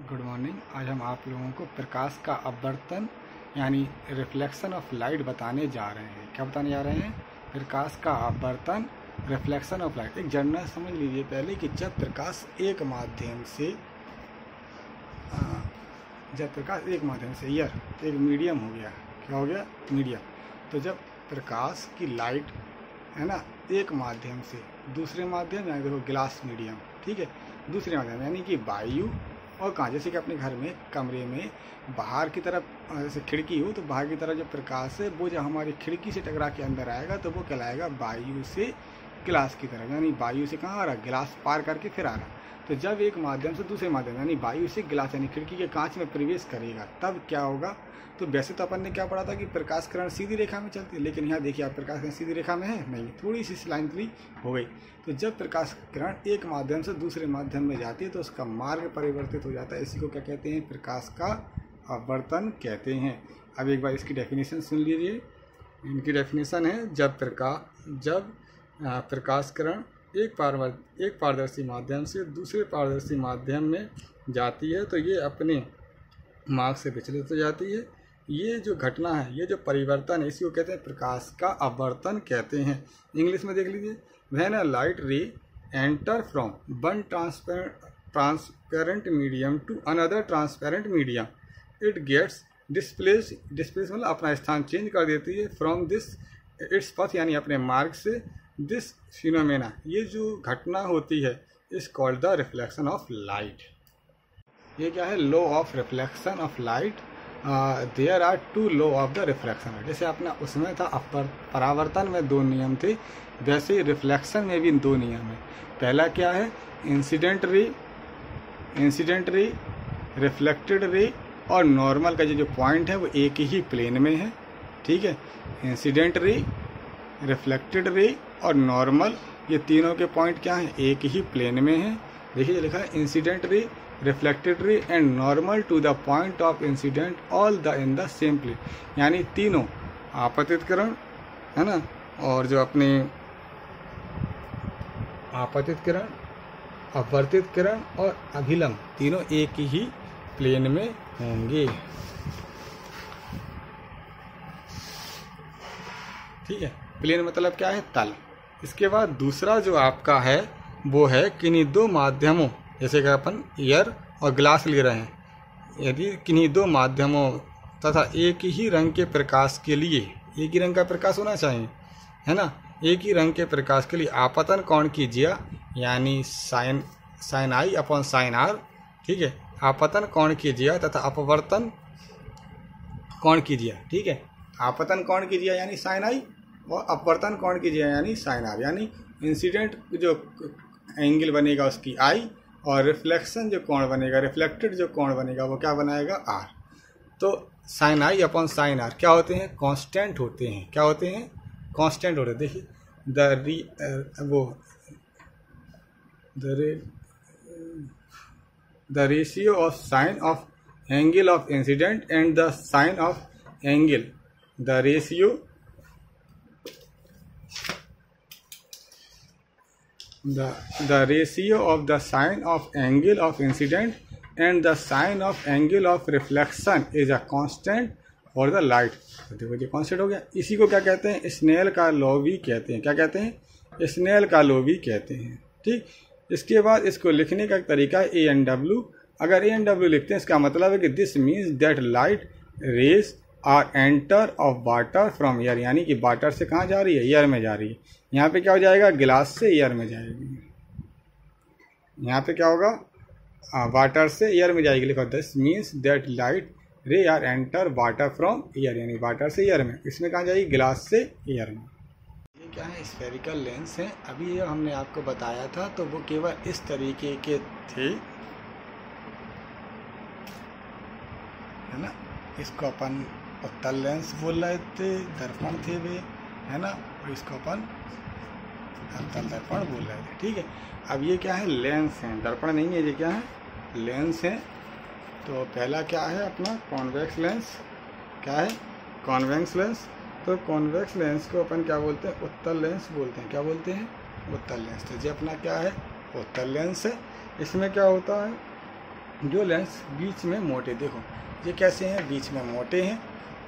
Good morning. आज हम आप लोगों को प्रकाश का अपवर्तन यानी रिफ्लेक्शन ऑफ लाइट बताने जा रहे हैं। क्या बताने जा रहे हैं? प्रकाश का अपवर्तन, रिफ्लेक्शन ऑफ लाइट। एक जनरल समझ लीजिए पहले कि जब प्रकाश एक माध्यम से एयर एक मीडियम हो गया, क्या हो गया? मीडियम। तो जब प्रकाश की लाइट है ना एक माध्यम से दूसरे माध्यम, यानी देखो ग्लास मीडियम, ठीक है, दूसरे माध्यम यानी कि वायु और कहाँ, जैसे कि अपने घर में कमरे में बाहर की तरफ जैसे खिड़की हो तो बाहर की तरफ जब प्रकाश है वो जब हमारी खिड़की से टकरा के अंदर आएगा तो वो कहलाएगा वायु से ग्लास की तरफ, यानी वायु से कहाँ आ रहा, ग्लास पार करके फिर आ रहा। तो जब एक माध्यम से दूसरे माध्यम यानी वायु से ग्लास यानी खिड़की के कांच में प्रवेश करेगा तब क्या होगा? तो वैसे तो अपन ने क्या पढ़ा था कि प्रकाश किरण सीधी रेखा में चलती है, लेकिन यहाँ देखिए आप प्रकाश किरण सीधी रेखा में है नहीं, थोड़ी सी स्लाइंटली हो गई। तो जब प्रकाश किरण एक माध्यम से दूसरे माध्यम में जाती है तो उसका मार्ग परिवर्तित हो जाता है। इसी को क्या कहते हैं? प्रकाश का अपवर्तन कहते हैं। अब एक बार इसकी डेफिनेशन सुन लीजिए। इनकी डेफिनेशन है जब प्रकाश किरण एक पारदर्शी माध्यम से दूसरे पारदर्शी माध्यम में जाती है तो ये अपने मार्ग से विचलित हो जाती है। ये जो घटना है, ये जो परिवर्तन है, इसी को कहते हैं प्रकाश का अपवर्तन कहते हैं। इंग्लिश में देख लीजिए, when a light ray enter from one transparent medium to another transparent medium it gets displace मतलब अपना स्थान चेंज कर देती है फ्रॉम दिस इट्स पथ यानी अपने मार्ग से। दिस फिनोमेना, ये जो घटना होती है, is called the reflection of light. ये क्या है? Law of reflection of light. There are two law of the reflection. जैसे अपना उसमें था परावर्तन में दो नियम थे, वैसे रिफ्लेक्शन में भी दो नियम है। पहला क्या है? इंसिडेंट रे, रिफ्लेक्टेड रे और नॉर्मल का जो पॉइंट है वो एक ही प्लेन में है, ठीक है। इंसिडेंट रे, रिफ्लेक्टेड रे और नॉर्मल, ये तीनों के पॉइंट क्या हैं? एक ही प्लेन में है। देखिए लिखा है incident ray, reflected ray and normal to the point of incident all the in the same plane, यानी तीनों आपतित किरण है ना, और जो अपने आपतित किरण, अपवर्तित किरण और अभिलंब तीनों एक ही प्लेन में होंगे, ठीक है। प्लेन मतलब क्या है? तल। इसके बाद दूसरा जो आपका है वो है किन्हीं दो माध्यमों, जैसे कि अपन एयर और ग्लास ले रहे हैं, यदि किन्हीं दो माध्यमों तथा एक ही रंग के प्रकाश के लिए, एक ही रंग का प्रकाश होना चाहिए है ना, एक ही रंग के प्रकाश के लिए आपतन कोण कीजिए यानी sine i upon sine r, ठीक है। आपतन कोण कीजिए तथा अपवर्तन कोण कीजिए, ठीक है। आपतन कोण कीजिए यानी साइन आई और अपवर्तन कोण कीजिए यानी साइन आर, यानी इंसिडेंट जो एंगल बनेगा उसकी आई और रिफ्लेक्शन जो कोण बनेगा, रिफ्लेक्टेड जो कोण बनेगा वो क्या बनाएगा? आर। तो sine i upon sine r क्या होते हैं? कांस्टेंट होते हैं। क्या होते हैं? कांस्टेंट होते हैं। देखिए the ratio of sine of angle of incident and the sine of angle, the ratio the ratio of the sine of angle of incident and the sine of angle of reflection is a constant for the light। तो देखो ये constant हो गया। इसी को क्या कहते हैं? स्नेल का लॉ भी कहते हैं। क्या कहते हैं? स्नेल का लॉ भी कहते हैं, ठीक। इसके बाद इसको लिखने का तरीका है ANW। अगर ANW लिखते हैं इसका मतलब है कि this means that light rays are enter of water from air, यानी कि वाटर से कहाँ जा रही है? एयर में जा रही है। यहाँ पे क्या हो जाएगा? ग्लास से एयर में जाएगी। यहाँ पे क्या होगा? वाटर से एयर में जाएगी। लिखो this means that light ray are enter water from air, यानी वाटर से एयर में। इसमें कहाँ जाएगी? ग्लास से एयर में। ये क्या है? स्फेरिकल लेंस है। अभी ये हमने आपको बताया था तो वो केवल इस तरीके के थे, है ना। इसको अपन उत्तल लेंस बोल रहे थे, दर्पण थे वे, है ना, और इसको अपन अवतल दर्पण बोल रहे थे, ठीक है। अब ये क्या है? लेंस है, दर्पण नहीं है। ये क्या है? लेंस है। तो पहला क्या है अपना? Convex lens. क्या है? Convex lens. तो कॉन्वेक्स लेंस को अपन क्या बोलते हैं? उत्तल लेंस बोलते हैं। क्या बोलते हैं? उत्तल लेंस। तो ये अपना क्या है? उत्तल लेंस है। इसमें क्या होता है? जो लेंस बीच में मोटे, देखो ये कैसे हैं, बीच में मोटे हैं,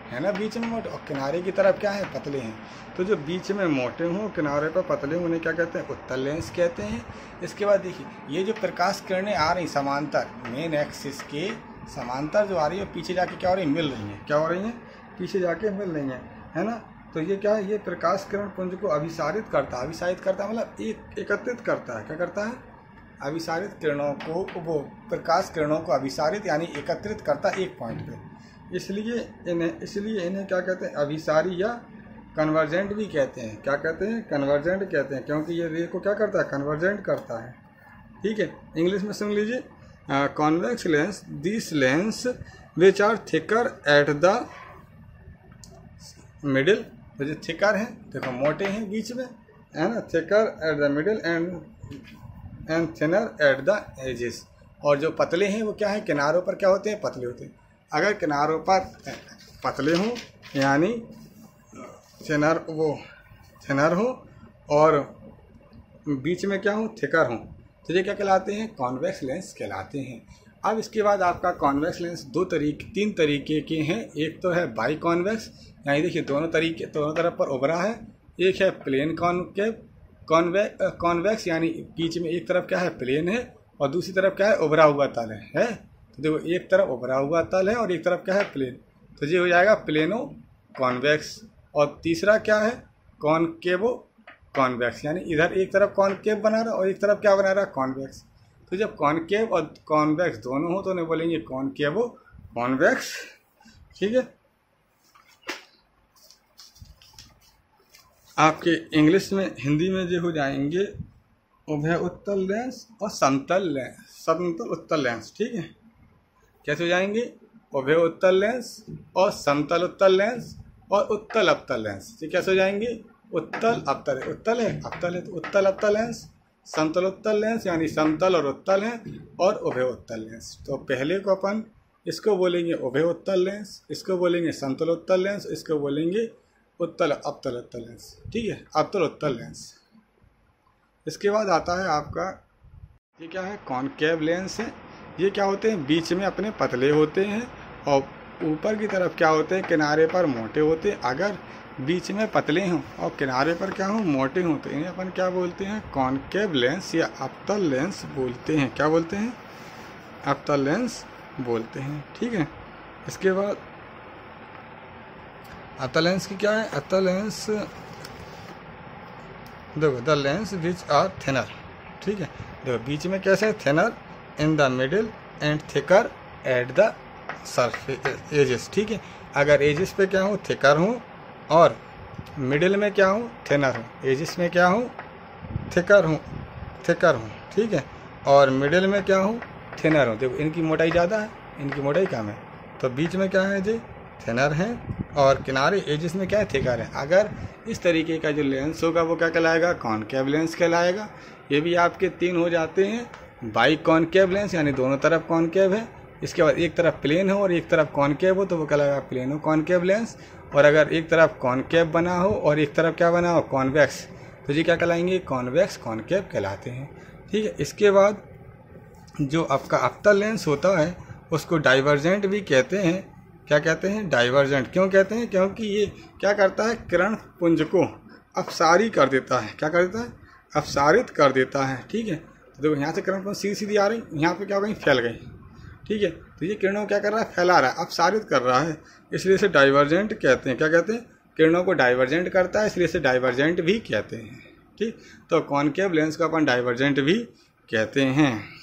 है ना, बीच में मोटे, और किनारे की तरफ क्या है, पतले हैं। तो जो बीच में मोटे हों, किनारे पर पतले हों, उन्हें क्या कहते हैं, उत्तल लेंस कहते हैं। इसके बाद देखिए, ये जो प्रकाश किरणें आ रही समांतर, मेन एक्सिस के समांतर जो आ रही है, पीछे जाके क्या हो रही है, मिल रही हैं, क्या हो रही हैं, पीछे जाके मिल रही हैं, है ना। तो ये क्या है, ये प्रकाश किरण पुंज को अभिसारित करता है, अभिसारित करता है मतलब एकत्रित करता है, क्या करता है, अभिसारित किरणों को, वो प्रकाश किरणों को अभिसारित यानी एकत्रित करता है एक पॉइंट पे। इसलिए इन्हें क्या कहते हैं, अभिसारी या कन्वर्जेंट भी कहते हैं। क्या कहते हैं, कन्वर्जेंट कहते हैं, क्योंकि ये रे को क्या करता है, कन्वर्जेंट करता है। ठीक है, इंग्लिश में सुन लीजिए, convex lens, this lens which are thicker at the middle. तो जो थिकर हैं, देखो मोटे हैं बीच में, है ना, thicker at the middle and thinner at the edges. और जो पतले हैं वो क्या है, किनारों पर क्या होते हैं, पतले होते हैं। अगर किनारों पर पतले हों यानी थिनर हो और बीच में क्या हो, थिकर हो, तो ये क्या कहलाते हैं, कॉन्वेक्स लेंस कहलाते हैं। अब इसके बाद आपका कॉन्वेक्स लेंस तीन तरीके के हैं। एक तो है बाई कॉन्वेक्स, यानी देखिए दोनों तरफ पर उभरा है। एक है प्लेन कॉन्वेक्स, यानी बीच में एक तरफ क्या है, प्लेन है, और दूसरी तरफ क्या है, उभरा हुआ तल है। तो देखो एक तरफ उभरा हुआ तल है और एक तरफ क्या है, प्लेन। तो ये हो जाएगा प्लेनो कॉन्वेक्स। और तीसरा क्या है, कॉनकेवो कॉन्वेक्स, यानी इधर एक तरफ कॉनकेव बना रहा और एक तरफ क्या बना रहा, कॉन्वेक्स। तो जब कॉनकेव और कॉन्वेक्स दोनों हो तो उन्हें बोलेंगे कॉनकेवो कॉन्वेक्स। ठीक है, आपके इंग्लिश में, हिंदी में जो हो जाएंगे उभय उत्तल लेंस और समतल उत्तल लेंस। ठीक है, कैसे हो जाएंगे, उभय उत्तल लेंस और समतल उत्तल लेंस और उत्तल अवतल लेंस। ये कैसे हो जाएंगे, उत्तल अवतल, उत्तल है अवतल है तो उत्तल अवतल लेंस, समतल उत्तल लेंस यानी समतल और उत्तल है, और उभय उत्तल लेंस। तो पहले को अपन इसको बोलेंगे उभय उत्तल लेंस, इसको बोलेंगे समतल उत्तल लेंस, इसको बोलेंगे उत्तल अवतल उत्तल लेंस। ठीक है, अवतल उत्तल लेंस। इसके बाद आता है आपका, ये क्या है, कॉनकेव लेंस है। ये क्या होते हैं, बीच में अपने पतले होते हैं और ऊपर की तरफ क्या होते हैं, किनारे पर मोटे होते हैं। अगर बीच में पतले हों और किनारे पर क्या हों, मोटे हों, तो इन्हें अपन क्या बोलते हैं, कॉनकेव लेंस या अवतल लेंस बोलते हैं। क्या बोलते हैं, अवतल लेंस बोलते हैं। ठीक है, इसके बाद अवतल लेंस की क्या है, अवतल लेंस देखो, the lens which are thinner. ठीक है, देखो बीच में कैसे है, thinner in the middle and thicker at the surface edges. ठीक है, अगर एजेस पे क्या हो, थिकर हो, और मिडिल में क्या हो, थिनर हो, एजेस में क्या हो, थिकर हो। ठीक है, और मिडिल में क्या हो, थिनर हो। देखो इनकी मोटाई ज़्यादा है, इनकी मोटाई कम है, तो बीच में क्या है जी, थिनर है, और किनारे एजेस में क्या है, थिकर है। अगर इस तरीके का जो लेंस होगा वो क्या कहलाएगा, कॉनकेव लेंस कहलाएगा। ये भी आपके 3 हो जाते हैं, बाई कॉनकेव लेंस यानी दोनों तरफ कॉनकेव है। इसके बाद एक तरफ प्लेन हो और एक तरफ कॉनकेव हो तो वो कहलाएगा प्लेनो कॉनकेव लेंस। और अगर एक तरफ कॉनकेव बना हो और एक तरफ क्या बना हो, कॉन्वेक्स, तो ये क्या कहलाएंगे, कॉन्वेक्स कॉनकेव कहलाते हैं। ठीक है, इसके बाद जो आपका अवतल लेंस होता है उसको डाइवर्जेंट भी कहते हैं। क्या कहते हैं, डाइवर्जेंट। क्यों कहते हैं, क्योंकि ये क्या करता है, किरण पुंज को अपसारी कर देता है। क्या कर देता है, अपसारित कर देता है। ठीक है, तो देखो यहाँ से किरण पुंज सीधी आ रही, यहाँ पे क्या हो गई, फैल गई। ठीक है, तो ये किरणों को क्या कर रहा है, फैला रहा है, अपसारित कर रहा है, इसलिए इसे डाइवर्जेंट कहते हैं। क्या कहते हैं, किरणों को डाइवर्जेंट करता है, इसलिए इसे डाइवर्जेंट भी कहते हैं। ठीक, तो कॉनकेव लेंस को अपन डाइवर्जेंट भी कहते हैं।